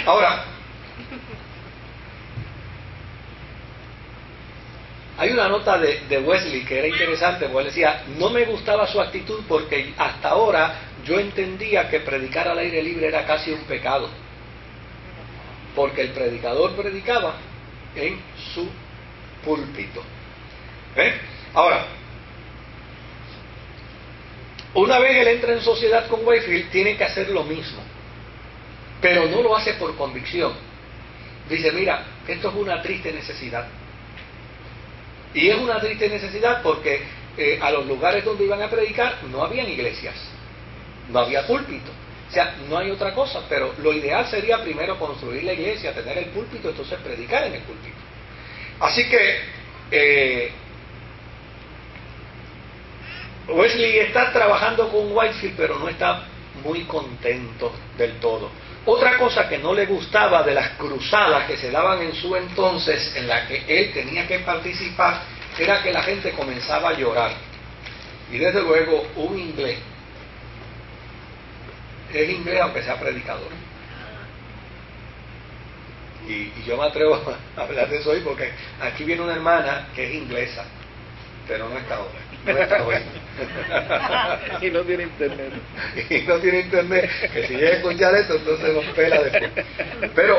Ahora, hay una nota de Wesley que era interesante, porque él decía, no me gustaba su actitud porque hasta ahora yo entendía que predicar al aire libre era casi un pecado, porque el predicador predicaba en su púlpito. Ahora, una vez él entra en sociedad con Whitefield, tiene que hacer lo mismo, pero no lo hace por convicción. Dice, mira, esto es una triste necesidad. Y es una triste necesidad porque a los lugares donde iban a predicar no habían iglesias, no había púlpito. O sea, no hay otra cosa, pero lo ideal sería primero construir la iglesia, tener el púlpito, entonces predicar en el púlpito. Así que Wesley está trabajando con Whitefield, pero no está muy contento del todo. Otra cosa que no le gustaba de las cruzadas que se daban en su entonces, en la que él tenía que participar, era que la gente comenzaba a llorar. Y desde luego un inglés es inglés aunque sea predicador. Y yo me atrevo a hablar de eso hoy porque aquí viene una hermana que es inglesa, pero no está ahora. No está hoy. Y no tiene internet. Y no tiene internet, que si llega a escuchar esto, entonces nos pela después. Pero,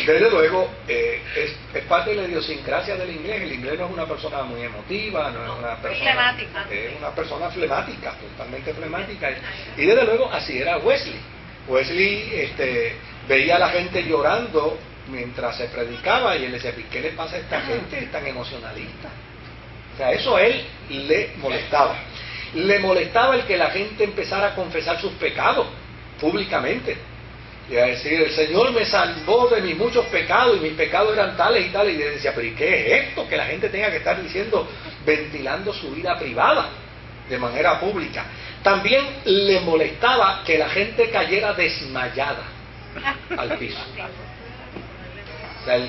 desde luego, es parte de la idiosincrasia del inglés. El inglés no es una persona muy emotiva, no es una persona... Es una persona flemática, totalmente flemática. Y desde luego, así era Wesley. Wesley veía a la gente llorando mientras se predicaba y él decía, ¿qué le pasa a esta gente? Es tan emocionalista. O sea, eso a él le molestaba. Le molestaba el que la gente empezara a confesar sus pecados públicamente. Y a decir, el Señor me salvó de mis muchos pecados y mis pecados eran tales y tales. Y él decía, pero ¿y qué es esto? Que la gente tenga que estar diciendo, ventilando su vida privada de manera pública. También le molestaba que la gente cayera desmayada al piso. O sea,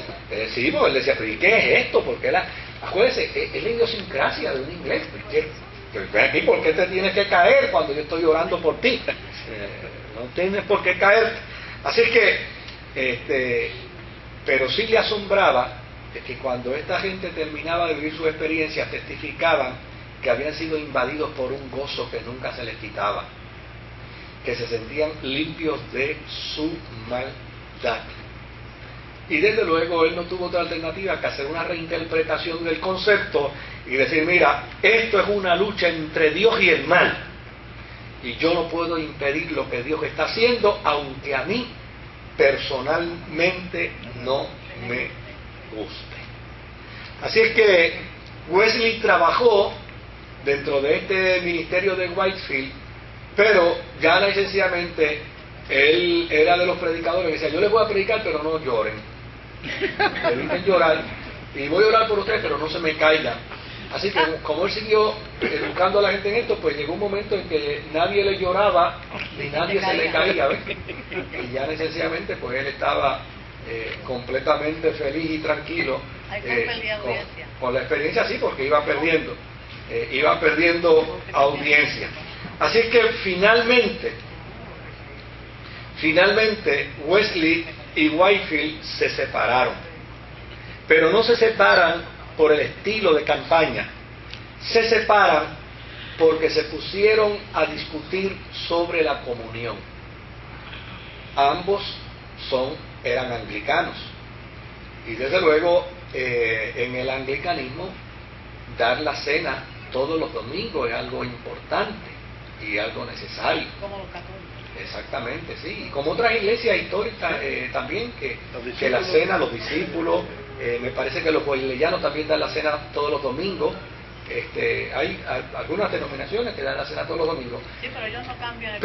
sí, porque él decía, pero ¿y qué es esto? Porque acuérdense, es la idiosincrasia de un inglés. ¿Por qué te tienes que caer cuando yo estoy orando por ti? No tienes por qué caer. Así que, pero sí le asombraba que cuando esta gente terminaba de vivir sus experiencias, testificaban que habían sido invadidos por un gozo que nunca se les quitaba, que se sentían limpios de su maldad. Y desde luego él no tuvo otra alternativa que hacer una reinterpretación del concepto y decir, mira, esto es una lucha entre Dios y el mal. Y yo no puedo impedir lo que Dios está haciendo, aunque a mí personalmente no me guste. Así es que Wesley trabajó dentro de este ministerio de Whitefield, pero ya sencillamente él era de los predicadores que decía, yo les voy a predicar, pero no lloren. Eviten llorar, y voy a orar por ustedes, pero no se me caigan. Así que como él siguió educando a la gente en esto, pues llegó un momento en que nadie le lloraba ni nadie se le caía, ¿ves? Y ya sencillamente pues él estaba completamente feliz y tranquilo con la experiencia, sí, porque iba perdiendo audiencia. Así que finalmente Wesley y Whitefield se separaron, pero no se separan por el estilo de campaña, se separan porque se pusieron a discutir sobre la comunión. Ambos eran anglicanos, y desde luego en el anglicanismo dar la cena todos los domingos es algo importante y algo necesario. Como los católicos. Exactamente, sí. Y como otras iglesias históricas también, que la cena, los discípulos, me parece que los wesleyanos también dan la cena todos los domingos. Hay algunas denominaciones que dan la cena todos los domingos. Sí, pero ellos no cambian.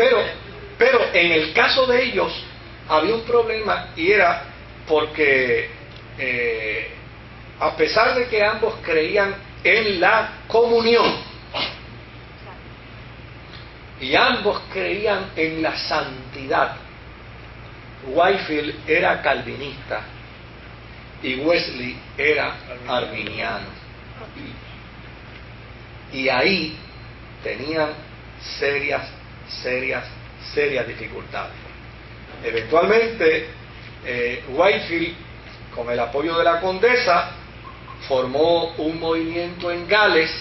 Pero en el caso de ellos había un problema, y era porque a pesar de que ambos creían en la comunión, y ambos creían en la santidad, Whitefield era calvinista y Wesley era arminiano. Y ahí tenían serias dificultades. Eventualmente Whitefield, con el apoyo de la condesa, formó un movimiento en Gales,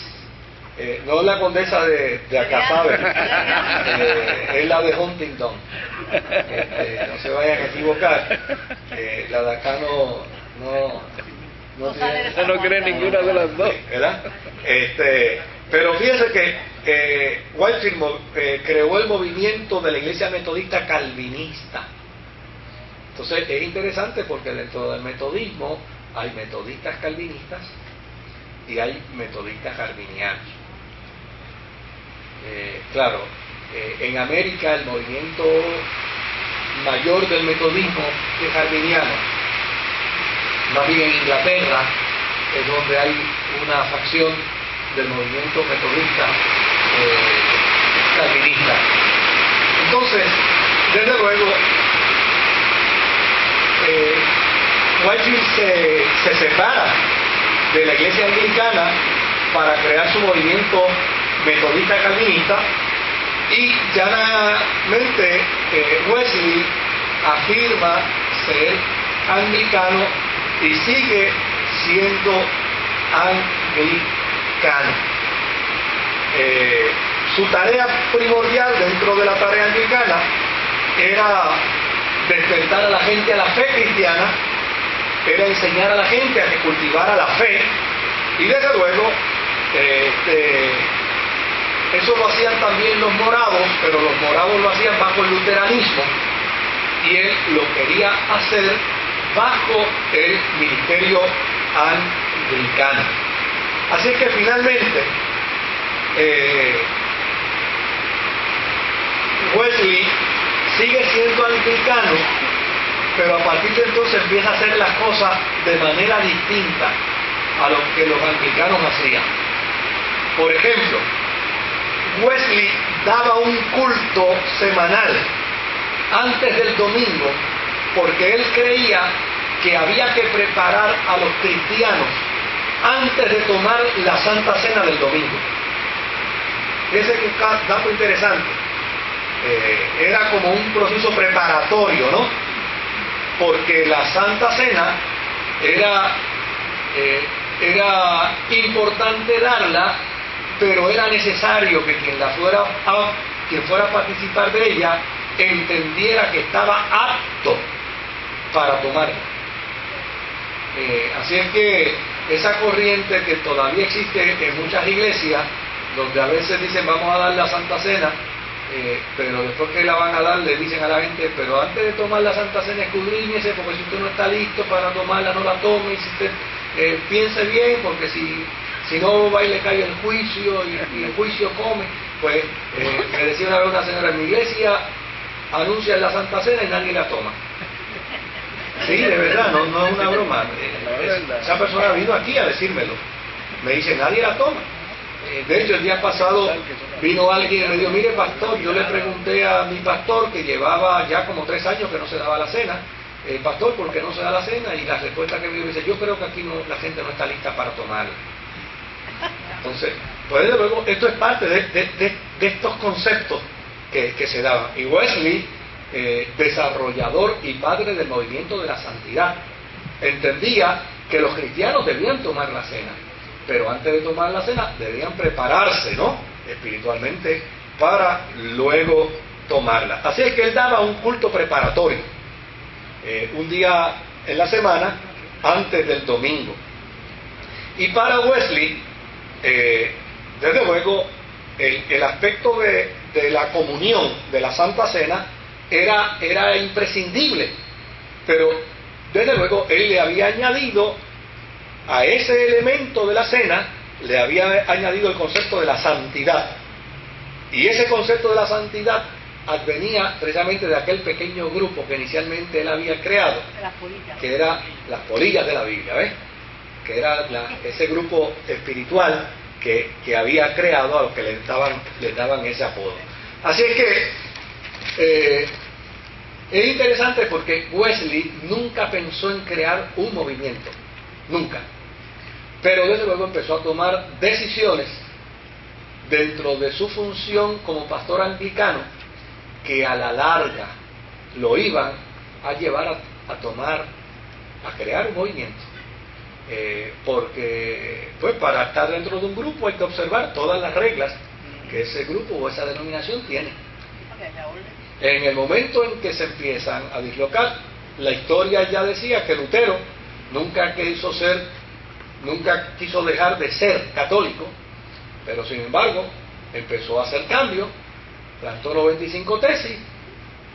no la condesa de Acasabe, es la de Huntingdon, no se vayan a equivocar, la de acá no cree ninguna de las dos, ¿verdad? Pero fíjense que Whitefield creó el movimiento de la iglesia metodista calvinista. Entonces es interesante porque dentro del metodismo hay metodistas calvinistas y hay metodistas arminianos. Claro, en América el movimiento mayor del metodismo es arminiano. Más bien en Inglaterra es donde hay una facción del movimiento metodista calvinista. Entonces, desde luego, Whitefield se separa de la iglesia anglicana para crear su movimiento metodista calvinista, y llanamente Wesley afirma ser anglicano y sigue siendo anglicano. Su tarea primordial dentro de la tarea anglicana era despertar a la gente a la fe cristiana, era enseñar a la gente a que cultivara la fe, y desde luego eso lo hacían también los morados, pero los morados lo hacían bajo el luteranismo y él lo quería hacer bajo el ministerio anglicano. Así es que finalmente Wesley sigue siendo anglicano, pero a partir de entonces empieza a hacer las cosas de manera distinta a lo que los anglicanos hacían. Por ejemplo, Wesley daba un culto semanal antes del domingo porque él creía que había que preparar a los cristianos antes de tomar la Santa Cena del domingo. Ese es un dato interesante. Era como un proceso preparatorio, ¿no? Porque la Santa Cena era importante darla, pero era necesario que quien fuera a participar de ella entendiera que estaba apto para tomarla. Así es que esa corriente que todavía existe en muchas iglesias, donde a veces dicen vamos a dar la Santa Cena, pero después que la van a dar le dicen a la gente, pero antes de tomar la Santa Cena escudriñese, porque si usted no está listo para tomarla, no la tome, y si usted piense bien, porque si no va y le cae el juicio, y el juicio come. Pues me decía una vez una señora en mi iglesia, anuncian la Santa Cena y nadie la toma. Sí, de verdad, no es una broma. Esa persona ha venido aquí a decírmelo. Me dice, nadie la toma. De hecho, el día pasado vino alguien y me dijo, mire pastor, yo le pregunté a mi pastor, que llevaba ya como 3 años que no se daba la cena, pastor, ¿por qué no se da la cena? Y la respuesta que me dio dice, yo creo que aquí la gente no está lista para tomarla. Entonces, pues desde luego, esto es parte de estos conceptos que se daban. Y Wesley, desarrollador y padre del movimiento de la santidad, entendía que los cristianos debían tomar la cena, pero antes de tomar la cena debían prepararse, ¿no?, espiritualmente para luego tomarla. Así es que él daba un culto preparatorio, un día en la semana antes del domingo. Y para Wesley, desde luego, el aspecto de la comunión, de la Santa Cena, era imprescindible, pero desde luego él le había añadido a ese elemento de la cena, le había añadido el concepto de la santidad, y ese concepto de la santidad advenía precisamente de aquel pequeño grupo que inicialmente él había creado, que era las polillas de la Biblia, ¿ves? Que era ese grupo espiritual que había creado, a los que les daban ese apodo. Así es que es interesante porque Wesley nunca pensó en crear un movimiento, nunca, pero desde luego empezó a tomar decisiones dentro de su función como pastor anglicano que a la larga lo iban a llevar a crear un movimiento. Porque pues para estar dentro de un grupo hay que observar todas las reglas que ese grupo o esa denominación tiene. En el momento en que se empiezan a dislocar, la historia ya decía que Lutero nunca quiso dejar de ser católico, pero sin embargo empezó a hacer cambios, plantó 95 tesis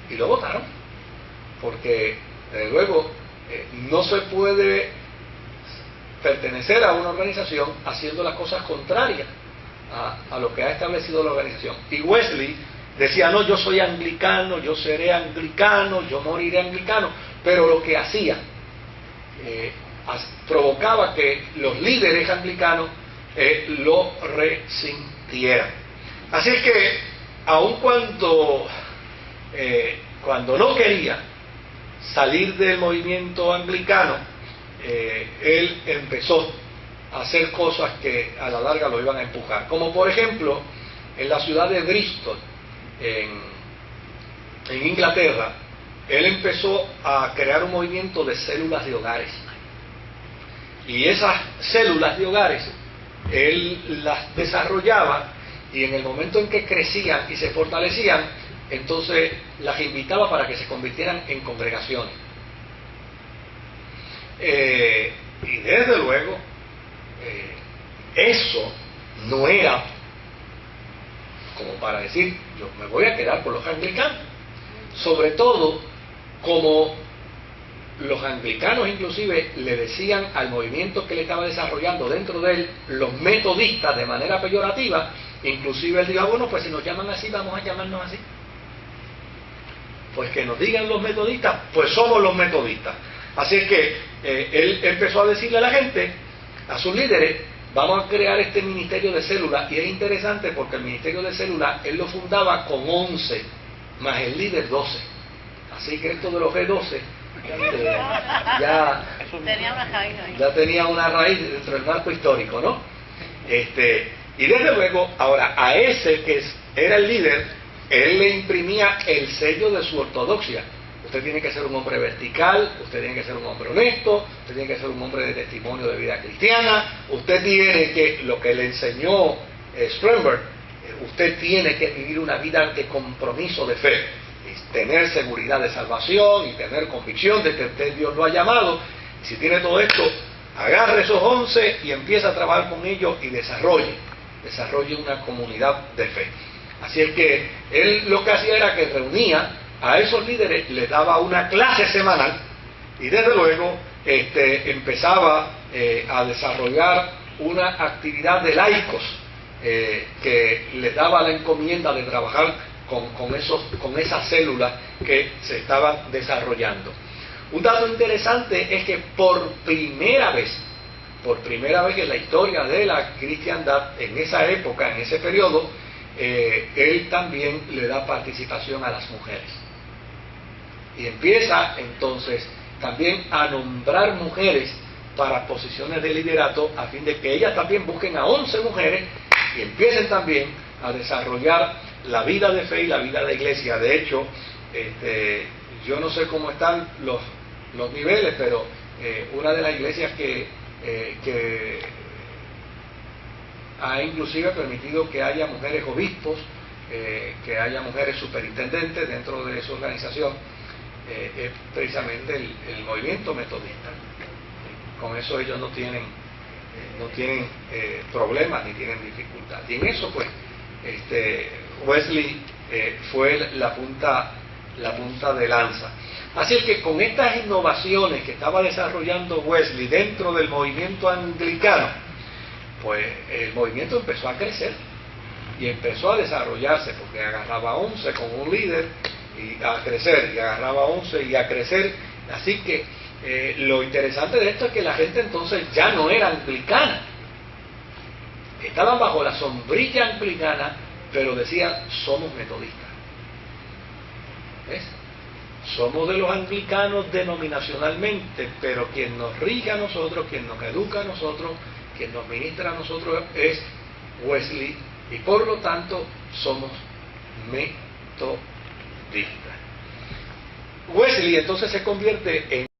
y lo votaron, porque desde luego no se puede pertenecer a una organización haciendo las cosas contrarias a lo que ha establecido la organización. Y Wesley decía, no, yo soy anglicano, yo seré anglicano, yo moriré anglicano, pero lo que hacía provocaba que los líderes anglicanos lo resintieran. Así que, aun cuando no quería salir del movimiento anglicano, él empezó a hacer cosas que a la larga lo iban a empujar, como por ejemplo en la ciudad de Bristol, en Inglaterra. Él empezó a crear un movimiento de células de hogares, y esas células de hogares él las desarrollaba, y en el momento en que crecían y se fortalecían, entonces las invitaba para que se convirtieran en congregaciones. Y desde luego eso no era como para decir, yo me voy a quedar por los anglicanos, sobre todo como los anglicanos inclusive le decían al movimiento que le estaba desarrollando dentro de él los metodistas de manera peyorativa. Inclusive él dijo, bueno, pues si nos llaman así, vamos a llamarnos así, pues que nos digan los metodistas, pues somos los metodistas. Así es que él empezó a decirle a la gente, a sus líderes, vamos a crear este ministerio de células. Y es interesante porque el ministerio de células él lo fundaba con 11 más el líder 12. Así que esto de los G12 ya tenía una raíz dentro del marco histórico, ¿no? Y desde luego, ahora, a ese que era el líder, él le imprimía el sello de su ortodoxia. Usted tiene que ser un hombre vertical, usted tiene que ser un hombre honesto, usted tiene que ser un hombre de testimonio de vida cristiana, usted tiene que, lo que le enseñó Stromberg, usted tiene que vivir una vida de compromiso de fe, y tener seguridad de salvación y tener convicción de que usted Dios lo ha llamado. Y si tiene todo esto, agarre esos 11 y empieza a trabajar con ellos y desarrolle una comunidad de fe. Así es que él lo que hacía era que reunía a esos líderes, les daba una clase semanal, y desde luego empezaba a desarrollar una actividad de laicos que les daba la encomienda de trabajar con esas células que se estaban desarrollando. Un dato interesante es que por primera vez en la historia de la cristiandad, en esa época, en ese periodo, él también le da participación a las mujeres. Y empieza entonces también a nombrar mujeres para posiciones de liderato, a fin de que ellas también busquen a 11 mujeres y empiecen también a desarrollar la vida de fe y la vida de iglesia. De hecho, yo no sé cómo están los niveles, pero una de las iglesias que ha inclusive permitido que haya mujeres obispos, que haya mujeres superintendentes dentro de su organización, es precisamente el movimiento metodista. Con eso ellos no tienen problemas ni tienen dificultad. Y en eso pues Wesley fue la punta de lanza. Así es que con estas innovaciones que estaba desarrollando Wesley dentro del movimiento anglicano, pues el movimiento empezó a crecer y empezó a desarrollarse, porque agarraba 11 con un líder y a crecer, y agarraba 11 y a crecer. Así que lo interesante de esto es que la gente entonces ya no era anglicana, estaban bajo la sombrilla anglicana, pero decían, somos metodistas. ¿Ves? Somos de los anglicanos denominacionalmente, pero quien nos rige a nosotros, quien nos educa a nosotros, quien nos ministra a nosotros es Wesley, y por lo tanto somos metodistas. Wesley entonces se convierte en